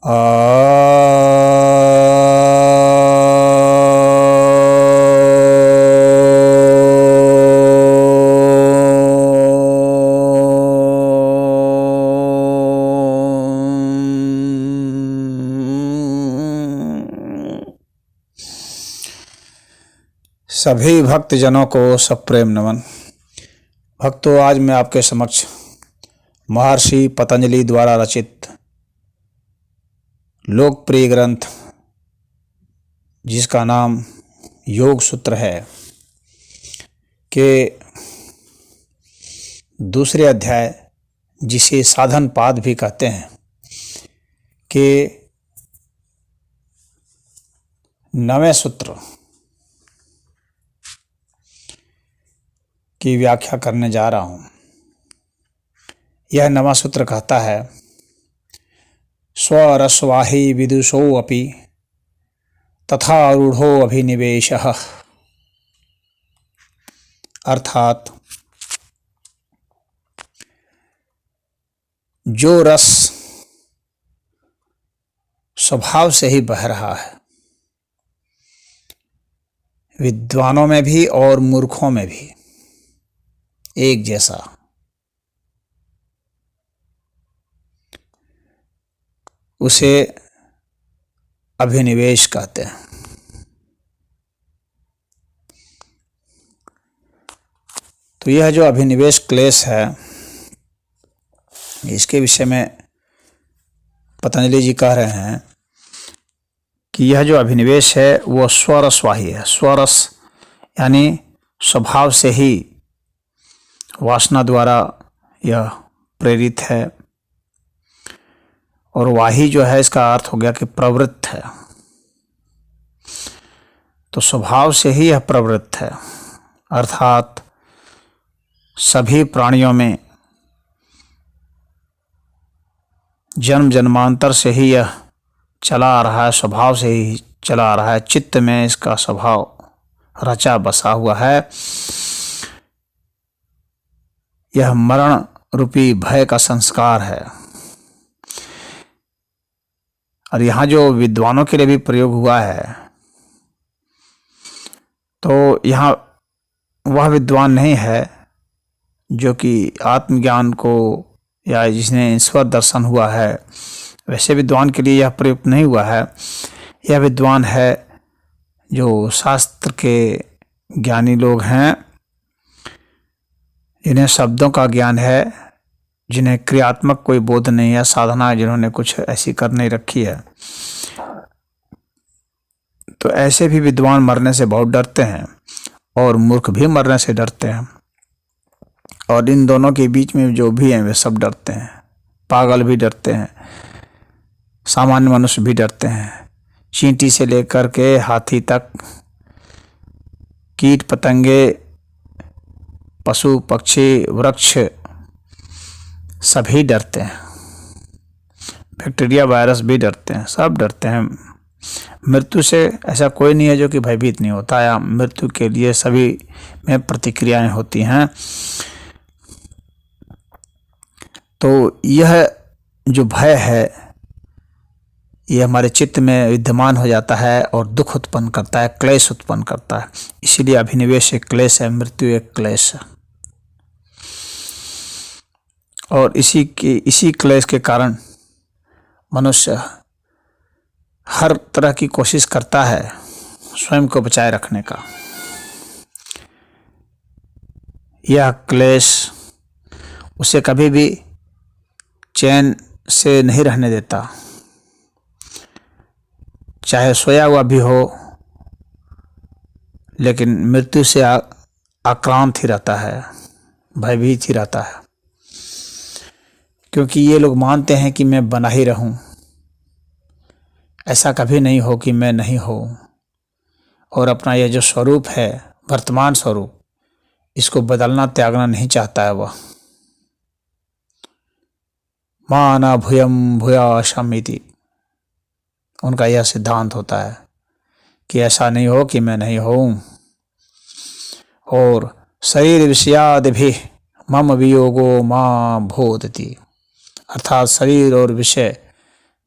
सभी भक्तजनों को सप्रेम नमन। भक्तों, आज मैं आपके समक्ष महर्षि पतंजलि द्वारा रचित लोकप्रिय ग्रंथ जिसका नाम योग सूत्र है के दूसरे अध्याय, जिसे साधन पाद भी कहते हैं, के 9वें सूत्र की व्याख्या करने जा रहा हूँ। यह 9वां सूत्र कहता है, स्वरस्वाही विदुषो अपि तथा रूढ़ो अभिनिवेशः। अर्थात जो रस स्वभाव से ही बह रहा है, विद्वानों में भी और मूर्खों में भी एक जैसा, उसे अभिनिवेश कहते हैं। तो यह जो अभिनिवेश क्लेश है, इसके विषय में पतंजलि जी कह रहे हैं कि यह जो अभिनिवेश है वो स्वरसवाही है। स्वरस यानी स्वभाव से ही वासना द्वारा यह प्रेरित है, और वाही जो है इसका अर्थ हो गया कि प्रवृत्त है। तो स्वभाव से ही यह प्रवृत्त है, अर्थात सभी प्राणियों में जन्म जन्मांतर से ही यह चला आ रहा है, स्वभाव से ही चला आ रहा है। चित्त में इसका स्वभाव रचा बसा हुआ है। यह मरण रूपी भय का संस्कार है। और यहाँ जो विद्वानों के लिए भी प्रयोग हुआ है, तो यहाँ वह विद्वान नहीं है जो कि आत्मज्ञान को या जिसने ईश्वर दर्शन हुआ है, वैसे विद्वान के लिए यह प्रयुक्त नहीं हुआ है। यह विद्वान है जो शास्त्र के ज्ञानी लोग हैं, जिन्हें शब्दों का ज्ञान है, जिन्हें क्रियात्मक कोई बोध नहीं है, साधना जिन्होंने कुछ ऐसी कर नहीं रखी है। तो ऐसे भी विद्वान मरने से बहुत डरते हैं और मूर्ख भी मरने से डरते हैं, और इन दोनों के बीच में जो भी हैं वे सब डरते हैं। पागल भी डरते हैं, सामान्य मनुष्य भी डरते हैं। चींटी से लेकर के हाथी तक, कीट पतंगे, पशु पक्षी, वृक्ष, सभी डरते हैं। बैक्टीरिया वायरस भी डरते हैं, सब डरते हैं। मृत्यु से ऐसा कोई नहीं है जो कि भयभीत नहीं होता, या मृत्यु के लिए सभी में प्रतिक्रियाएं होती हैं। तो यह जो भय है, ये हमारे चित्त में विद्यमान हो जाता है और दुख उत्पन्न करता है, क्लेश उत्पन्न करता है। इसीलिए अभिनिवेश एक क्लेश है, मृत्यु एक क्लेश है। और इसी क्लेश के कारण मनुष्य हर तरह की कोशिश करता है स्वयं को बचाए रखने का। यह क्लेश उसे कभी भी चैन से नहीं रहने देता, चाहे सोया हुआ भी हो, लेकिन मृत्यु से आक्रांत ही रहता है, भयभीत ही रहता है। क्योंकि ये लोग मानते हैं कि मैं बना ही रहूं, ऐसा कभी नहीं हो कि मैं नहीं हो। और अपना यह जो स्वरूप है, वर्तमान स्वरूप, इसको बदलना त्यागना नहीं चाहता है वह। माना भूयम भूयाशम इति, उनका यह सिद्धांत होता है कि ऐसा नहीं हो कि मैं नहीं हूं। और शरीर विषयादि भी मम वियोगो मां भोदति, अर्थात शरीर और विषय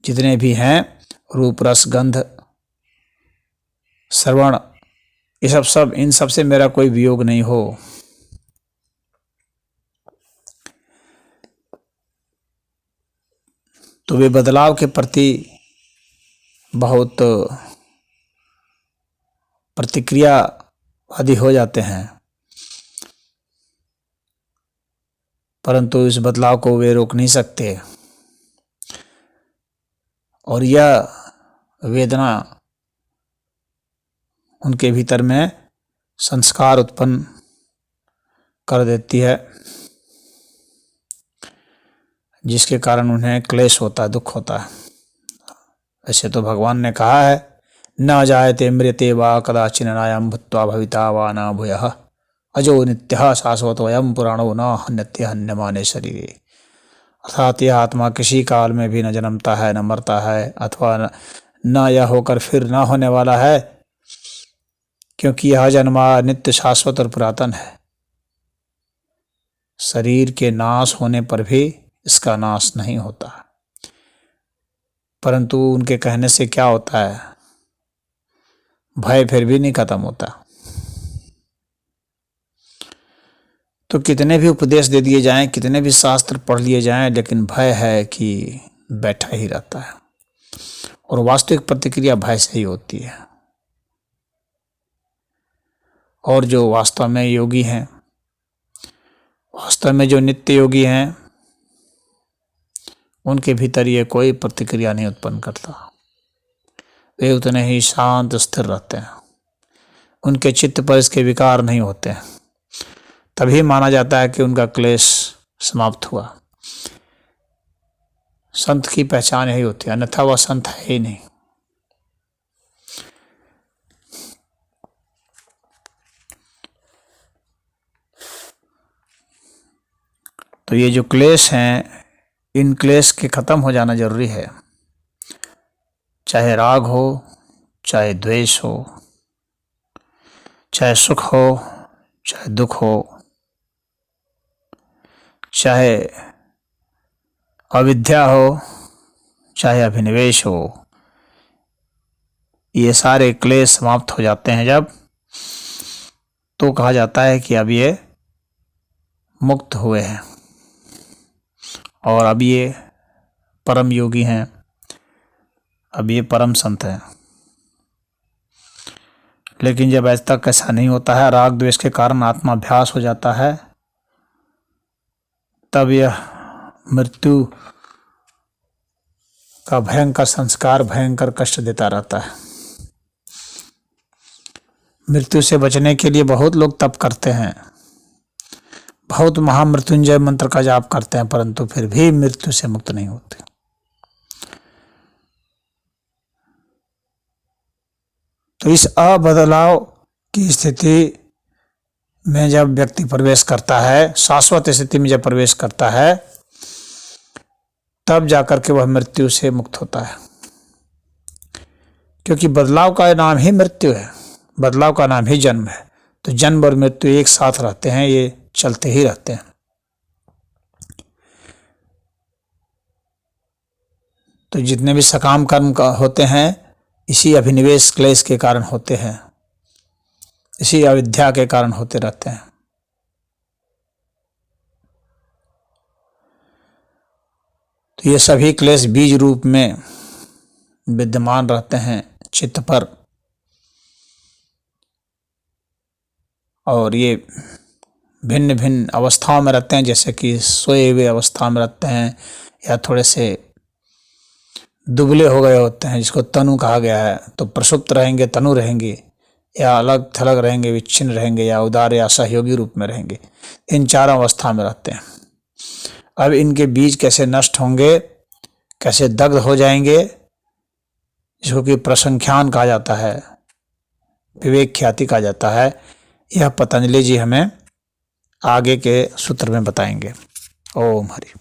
जितने भी हैं, रूप रस गंध श्रवण, ये सब इन सब से मेरा कोई वियोग नहीं हो। तो वे बदलाव के प्रति बहुत प्रतिक्रियावादी हो जाते हैं, परंतु इस बदलाव को वे रोक नहीं सकते। और यह वेदना उनके भीतर में संस्कार उत्पन्न कर देती है, जिसके कारण उन्हें क्लेश होता है, दुख होता है। ऐसे तो भगवान ने कहा है, न जायते मृते वा कदाचिन नायं भूत्वा भविता वा न भूयः अजो नित्यः शाश्वतोऽयं पुराणो न हन्यते हन्यमाने शरीरे। अर्थात यह आत्मा किसी काल में भी न जन्मता है, न मरता है, अथवा न यह होकर फिर न होने वाला है, क्योंकि यह जन्मा नित्य शाश्वत और पुरातन है। शरीर के नाश होने पर भी इसका नाश नहीं होता, परंतु उनके कहने से क्या होता है, भय फिर भी नहीं खत्म होता। तो कितने भी उपदेश दे दिए जाएं, कितने भी शास्त्र पढ़ लिए जाएं, लेकिन भय है कि बैठा ही रहता है। और वास्तविक प्रतिक्रिया भय से ही होती है। और जो वास्तव में योगी हैं, वास्तव में जो नित्य योगी हैं, उनके भीतर ये कोई प्रतिक्रिया नहीं उत्पन्न करता। वे उतने ही शांत स्थिर रहते हैं, उनके चित्त पर इसके विकार नहीं होते हैं। तभी माना जाता है कि उनका क्लेश समाप्त हुआ। संत की पहचान यही होती है, अन्यथा वह संत है ही नहीं। तो ये जो क्लेश हैं, इन क्लेश के खत्म हो जाना जरूरी है। चाहे राग हो, चाहे द्वेष हो, चाहे सुख हो, चाहे दुख हो, चाहे अविद्या हो, चाहे अभिनिवेश हो, ये सारे क्लेश समाप्त हो जाते हैं जब, तो कहा जाता है कि अब ये मुक्त हुए हैं और अब ये परम योगी हैं, अब ये परम संत हैं। लेकिन जब आज तक ऐसा नहीं होता है, राग द्वेष के कारण आत्माभ्यास हो जाता है, तब यह मृत्यु का भयंकर संस्कार भयंकर कष्ट देता रहता है। मृत्यु से बचने के लिए बहुत लोग तप करते हैं, बहुत महामृत्युंजय मंत्र का जाप करते हैं, परंतु फिर भी मृत्यु से मुक्त नहीं होते। तो इस अबदलाव की स्थिति में जब व्यक्ति प्रवेश करता है, शाश्वत स्थिति में जब प्रवेश करता है, तब जाकर के वह मृत्यु से मुक्त होता है। क्योंकि बदलाव का नाम ही मृत्यु है, बदलाव का नाम ही जन्म है। तो जन्म और मृत्यु एक साथ रहते हैं, ये चलते ही रहते हैं। तो जितने भी सकाम कर्म होते हैं, इसी अभिनिवेश क्लेश के कारण होते हैं, इसी अविद्या के कारण होते रहते हैं। तो ये सभी क्लेश बीज रूप में विद्यमान रहते हैं चित्त पर, और ये भिन्न भिन्न अवस्थाओं में रहते हैं, जैसे कि सोए हुए अवस्था में रहते हैं, या थोड़े से दुबले हो गए होते हैं, जिसको तनु कहा गया है। तो प्रसुप्त रहेंगे, तनु रहेंगे, या अलग थलग रहेंगे, विच्छिन्न रहेंगे, या उदार या सहयोगी रूप में रहेंगे। इन चारों अवस्था में रहते हैं। अब इनके बीज कैसे नष्ट होंगे, कैसे दग्ध हो जाएंगे, जिसको कि प्रसंख्यान कहा जाता है, विवेक ख्याति कहा जाता है, यह पतंजलि जी हमें आगे के सूत्र में बताएंगे। ओम हरि।